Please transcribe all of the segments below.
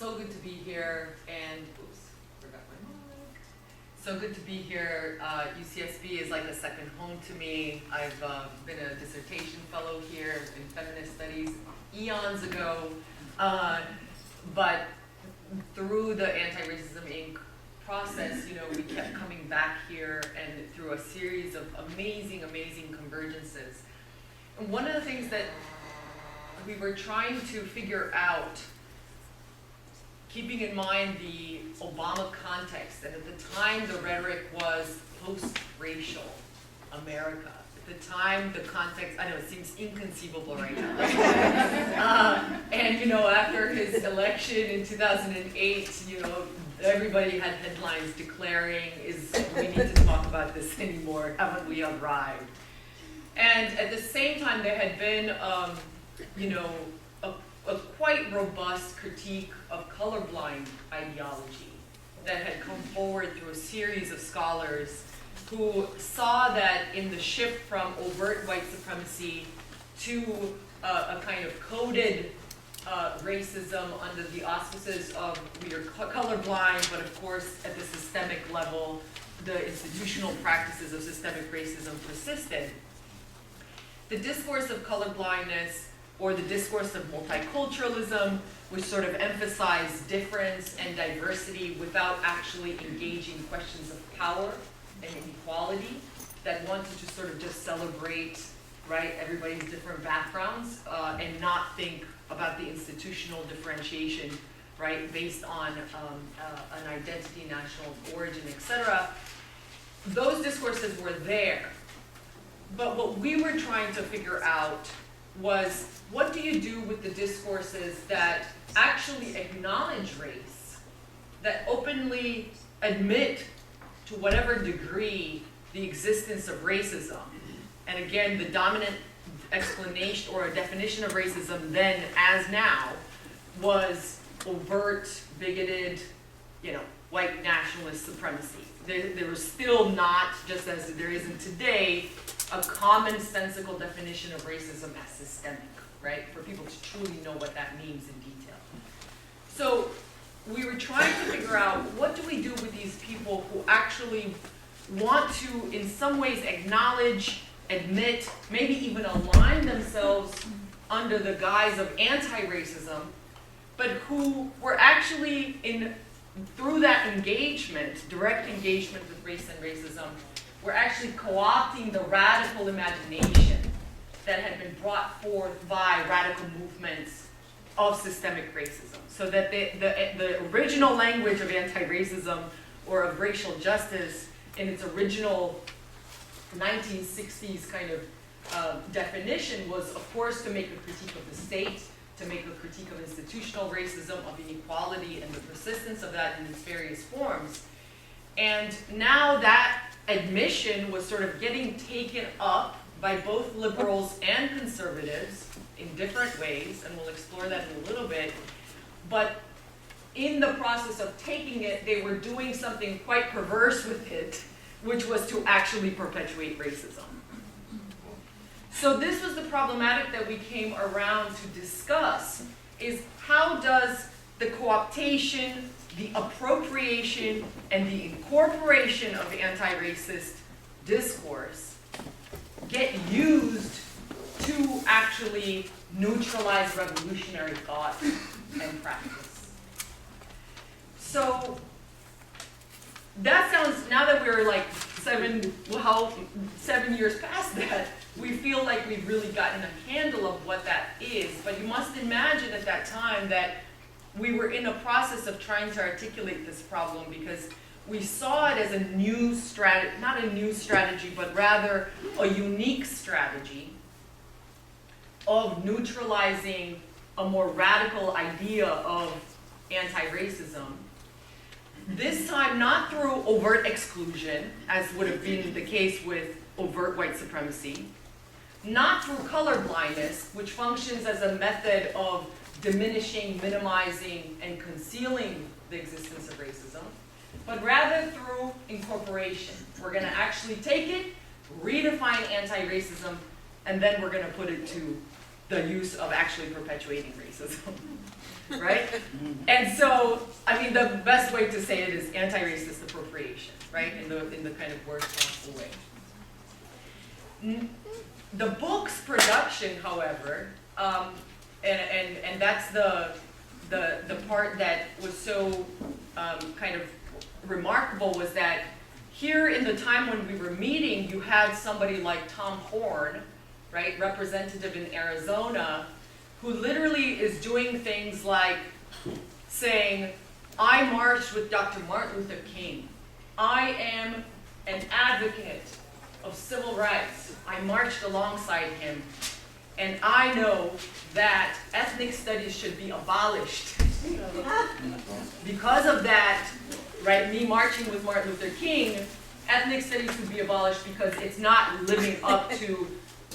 So good to be here, and oops, forgot my mic. So good to be here. UCSB is like a second home to me. I've been a dissertation fellow here in feminist studies eons ago, but through the Antiracism Inc. process, you know, we kept coming back here and through a series of amazing convergences. And one of the things that we were trying to figure out, keeping in mind the Obama context, and at the time the rhetoric was post-racial America. At the time the context, I know it seems inconceivable right now. And you know, after his election in 2008, you know, everybody had headlines declaring, we need to talk about this anymore, haven't we arrived? And at the same time there had been, you know, a quite robust critique of colorblind ideology that had come forward through a series of scholars who saw that in the shift from overt white supremacy to a kind of coded racism under the auspices of we are colorblind, but of course at the systemic level, the institutional practices of systemic racism persisted. The discourse of colorblindness, or the discourse of multiculturalism, which sort of emphasized difference and diversity without actually engaging questions of power and inequality, that wanted to sort of just celebrate, right, everybody's different backgrounds and not think about the institutional differentiation, right, based on an identity, national origin, etc. Those discourses were there. But what we were trying to figure out was, what do you do with the discourses that actually acknowledge race, that openly admit to whatever degree the existence of racism? And again, the dominant explanation or a definition of racism then as now was overt, bigoted, you know, white nationalist supremacy. There was still not, just as there isn't today, a commonsensical definition of racism as systemic, right? For people to truly know what that means in detail. So we were trying to figure out, what do we do with these people who actually want to, in some ways, acknowledge, admit, maybe even align themselves under the guise of anti-racism, but who were actually, through that engagement, direct engagement with race and racism, we're actually co-opting the radical imagination that had been brought forth by radical movements of systemic racism. So that the original language of anti-racism or of racial justice in its original 1960s kind of definition was, of course, to make a critique of the state, to make a critique of institutional racism, of inequality, and the persistence of that in its various forms. And now that admission was sort of getting taken up by both liberals and conservatives in different ways, and we'll explore that in a little bit. But in the process of taking it, they were doing something quite perverse with it, which was to actually perpetuate racism. So this was the problematic that we came around to discuss, is how does the cooptation, the appropriation, and the incorporation of anti-racist discourse get used to actually neutralize revolutionary thought and practice. So that sounds, now that we're like 7 years past that, we feel like we've really gotten a handle of what that is. But you must imagine at that time that we were in a process of trying to articulate this problem, because we saw it as a new strategy, not a new strategy, but rather a unique strategy of neutralizing a more radical idea of anti-racism. This time not through overt exclusion, as would have been the case with overt white supremacy, not through colorblindness, which functions as a method of diminishing, minimizing, and concealing the existence of racism, but rather through incorporation. We're going to actually take it, redefine anti-racism, and then we're going to put it to the use of actually perpetuating racism, right? And so, I mean, the best way to say it is anti-racist appropriation, right? In the kind of worst possible way. The book's production, however, and that's the part that was so kind of remarkable, was that here in the time when we were meeting, you had somebody like Tom Horn, right, representative in Arizona, who literally is doing things like saying, I marched with Dr. Martin Luther King. I am an advocate of civil rights. I marched alongside him. And I know that ethnic studies should be abolished. Because of that, right, me marching with Martin Luther King, ethnic studies should be abolished because it's not living up to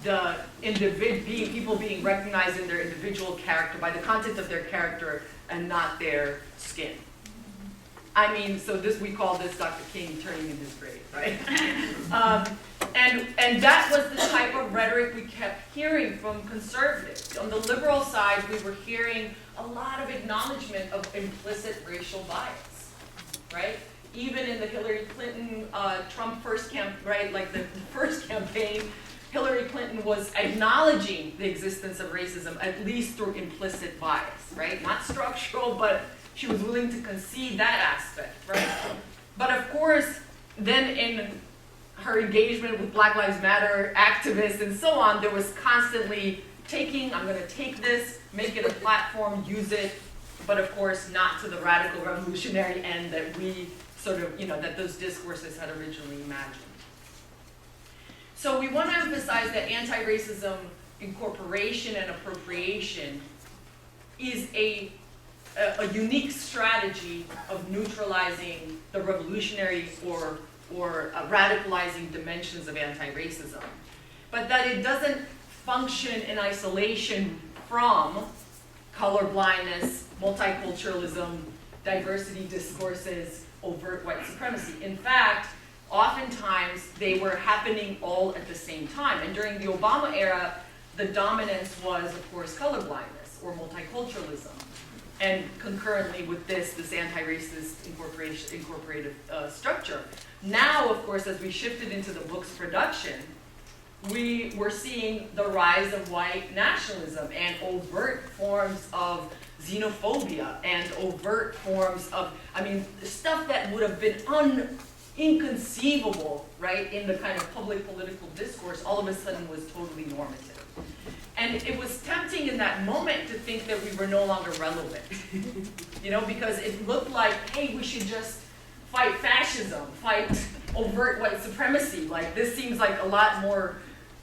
the people being recognized in their individual character, by the content of their character and not their skin. I mean, so we call this Dr. King turning in his grave, right? And that was the type of rhetoric we kept hearing from conservatives. On the liberal side, we were hearing a lot of acknowledgement of implicit racial bias, right? Even in the Hillary Clinton, Trump first right, like the first campaign, Hillary Clinton was acknowledging the existence of racism, at least through implicit bias, right? Not structural, but she was willing to concede that aspect, right? But of course, then in her engagement with Black Lives Matter activists and so on, there was constantly I'm going to take this, make it a platform, use it, but of course not to the radical revolutionary end that we sort of, that those discourses had originally imagined. So we want to emphasize that anti-racism incorporation and appropriation is a unique strategy of neutralizing the revolutionary or radicalizing dimensions of anti-racism, but that it doesn't function in isolation from colorblindness, multiculturalism, diversity discourses, overt white supremacy. In fact, oftentimes they were happening all at the same time. And during the Obama era, the dominance was, of course, colorblindness or multiculturalism. And concurrently with this anti-racist incorporated structure. Now, of course, as we shifted into the book's production, we were seeing the rise of white nationalism and overt forms of xenophobia and overt forms of, stuff that would have been inconceivable, right, in the kind of public political discourse, all of a sudden was totally normative. And it was tempting in that moment to think that we were no longer relevant, because it looked like, hey, we should just fight fascism, fight overt white supremacy. Like, this seems like a lot more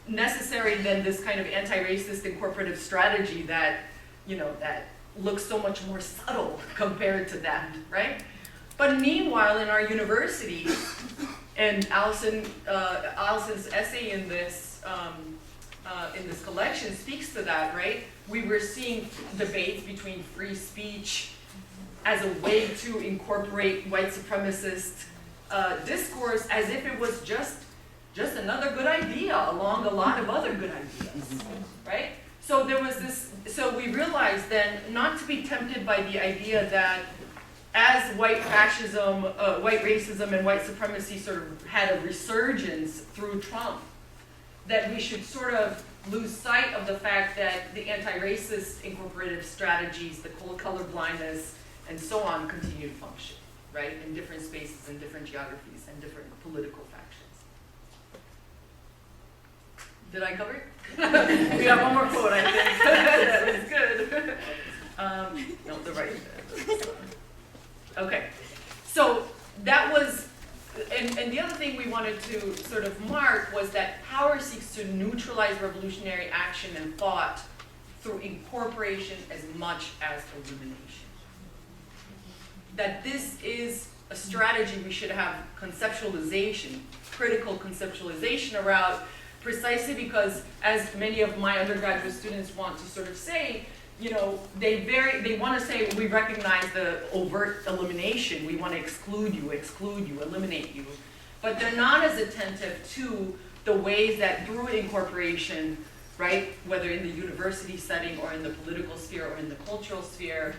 necessary than this kind of anti-racist incorporative strategy that, that looks so much more subtle compared to that, right? But meanwhile, in our universities, and Allison's essay in this collection speaks to that, right? We were seeing debates between free speech as a way to incorporate white supremacist discourse as if it was just another good idea along a lot of other good ideas, right? So there was this, so we realized then not to be tempted by the idea that as white fascism, white racism and white supremacy sort of had a resurgence through Trump, that we should sort of lose sight of the fact that the anti-racist incorporative strategies, the colorblindness, and so on continue to function, right, in different spaces and different geographies and different political factions. Did I cover it? We got one more quote, I think. That was good. No, the right. Okay, so that was, and the other thing we wanted to sort of mark was that power seeks to neutralize revolutionary action and thought through incorporation as much as elimination. That this is a strategy we should have conceptualization, critical conceptualization around, precisely because, as many of my undergraduate students want to sort of say, they want to say, we recognize the overt elimination, we want to exclude you, eliminate you, but they're not as attentive to the ways that through incorporation, right? Whether in the university setting or in the political sphere or in the cultural sphere,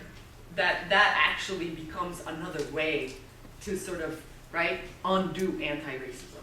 that actually becomes another way to sort of, right, undo anti-racism.